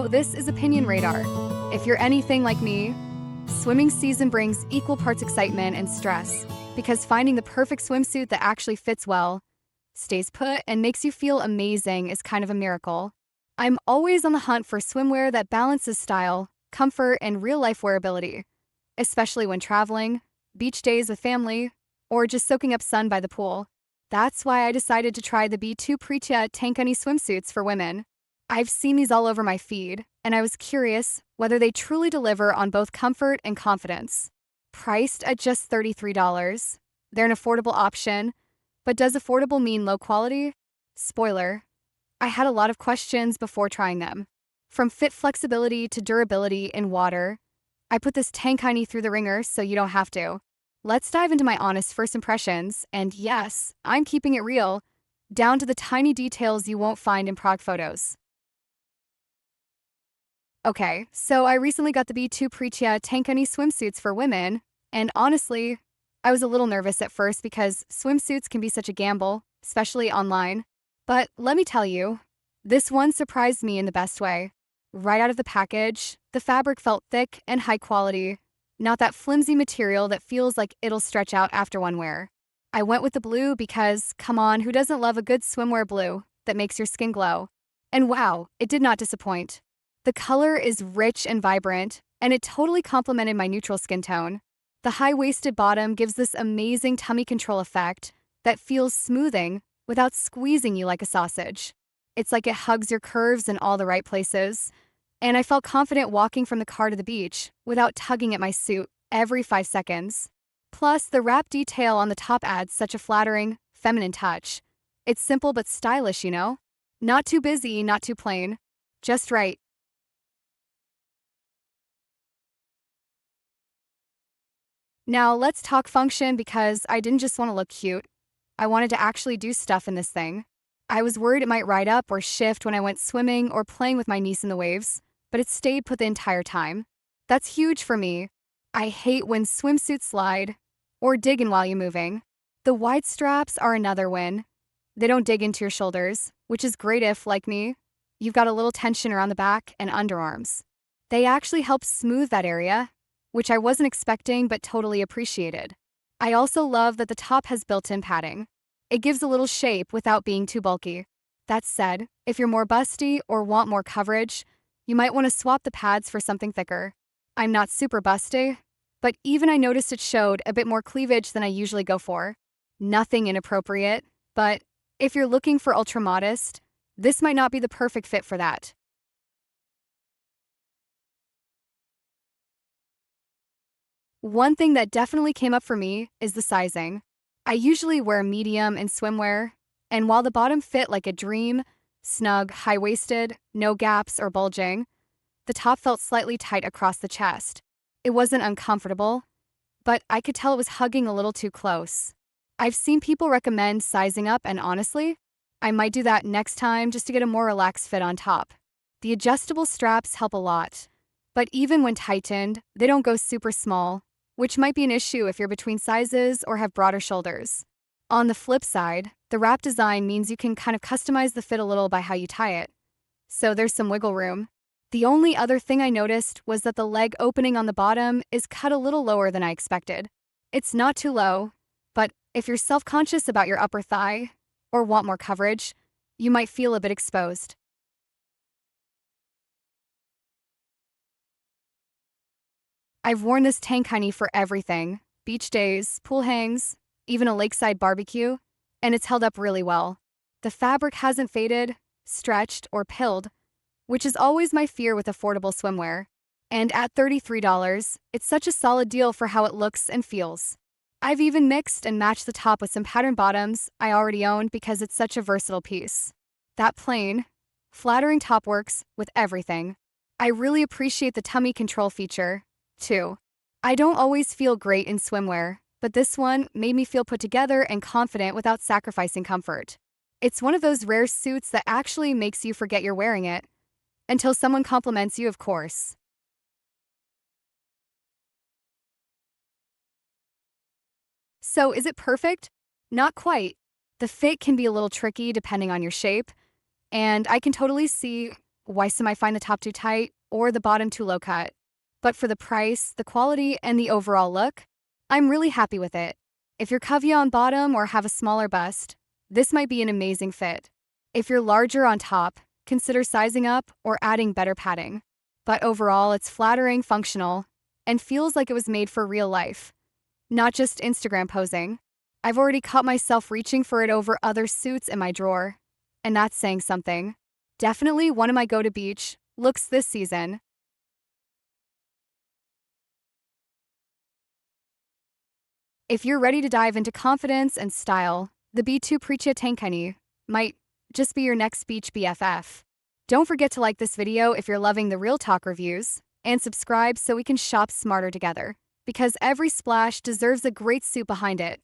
So this is Opinion Radar. If you're anything like me, swimming season brings equal parts excitement and stress because finding the perfect swimsuit that actually fits well, stays put, and makes you feel amazing is kind of a miracle. I'm always on the hunt for swimwear that balances style, comfort, and real-life wearability, especially when traveling, beach days with family, or just soaking up sun by the pool. That's why I decided to try the B2prity Tankini Swimsuits for women. I've seen these all over my feed, and I was curious whether they truly deliver on both comfort and confidence. Priced at just $33, they're an affordable option, but does affordable mean low quality? Spoiler, I had a lot of questions before trying them. From fit flexibility to durability in water, I put this Tankini through the ringer so you don't have to. Let's dive into my honest first impressions, and yes, I'm keeping it real, down to the tiny details you won't find in Prague photos. Okay, so I recently got the B2prity Tankini Swimsuits for women, and honestly, I was a little nervous at first because swimsuits can be such a gamble, especially online. But let me tell you, this one surprised me in the best way. Right out of the package, the fabric felt thick and high quality, not that flimsy material that feels like it'll stretch out after one wear. I went with the blue because, come on, who doesn't love a good swimwear blue that makes your skin glow? And wow, it did not disappoint. The color is rich and vibrant, and it totally complemented my neutral skin tone. The high-waisted bottom gives this amazing tummy control effect that feels smoothing without squeezing you like a sausage. It's like it hugs your curves in all the right places, and I felt confident walking from the car to the beach without tugging at my suit every 5 seconds. Plus, the wrap detail on the top adds such a flattering, feminine touch. It's simple but stylish, you know? Not too busy, not too plain. Just right. Now, let's talk function because I didn't just want to look cute. I wanted to actually do stuff in this thing. I was worried it might ride up or shift when I went swimming or playing with my niece in the waves, but it stayed put the entire time. That's huge for me. I hate when swimsuits slide or dig in while you're moving. The wide straps are another win. They don't dig into your shoulders, which is great if, like me, you've got a little tension around the back and underarms. They actually help smooth that area, which I wasn't expecting but totally appreciated. I also love that the top has built-in padding. It gives a little shape without being too bulky. That said, if you're more busty or want more coverage, you might want to swap the pads for something thicker. I'm not super busty, but even I noticed it showed a bit more cleavage than I usually go for. Nothing inappropriate, but if you're looking for ultra-modest, this might not be the perfect fit for that. One thing that definitely came up for me is the sizing. I usually wear medium in swimwear, and while the bottom fit like a dream, snug, high-waisted, no gaps or bulging, the top felt slightly tight across the chest. It wasn't uncomfortable, but I could tell it was hugging a little too close. I've seen people recommend sizing up, and honestly, I might do that next time just to get a more relaxed fit on top. The adjustable straps help a lot, but even when tightened, they don't go super small, which might be an issue if you're between sizes or have broader shoulders. On the flip side, the wrap design means you can kind of customize the fit a little by how you tie it, so there's some wiggle room. The only other thing I noticed was that the leg opening on the bottom is cut a little lower than I expected. It's not too low, but if you're self-conscious about your upper thigh or want more coverage, you might feel a bit exposed. I've worn this Tankini for everything: beach days, pool hangs, even a lakeside barbecue, and it's held up really well. The fabric hasn't faded, stretched, or pilled, which is always my fear with affordable swimwear. And at $33, it's such a solid deal for how it looks and feels. I've even mixed and matched the top with some patterned bottoms I already owned because it's such a versatile piece. That plain, flattering top works with everything. I really appreciate the tummy control feature, too. I don't always feel great in swimwear, but this one made me feel put together and confident without sacrificing comfort. It's one of those rare suits that actually makes you forget you're wearing it, until someone compliments you, of course. So is it perfect? Not quite. The fit can be a little tricky depending on your shape, and I can totally see why some might find the top too tight or the bottom too low cut. But for the price, the quality, and the overall look, I'm really happy with it. If you're covey on bottom or have a smaller bust, this might be an amazing fit. If you're larger on top, consider sizing up or adding better padding. But overall, it's flattering, functional, and feels like it was made for real life, not just Instagram posing. I've already caught myself reaching for it over other suits in my drawer, and that's saying something. Definitely one of my go-to beach looks this season. If you're ready to dive into confidence and style, the B2prity Tankini might just be your next beach BFF. Don't forget to like this video if you're loving the Real Talk reviews, and subscribe so we can shop smarter together, because every splash deserves a great suit behind it.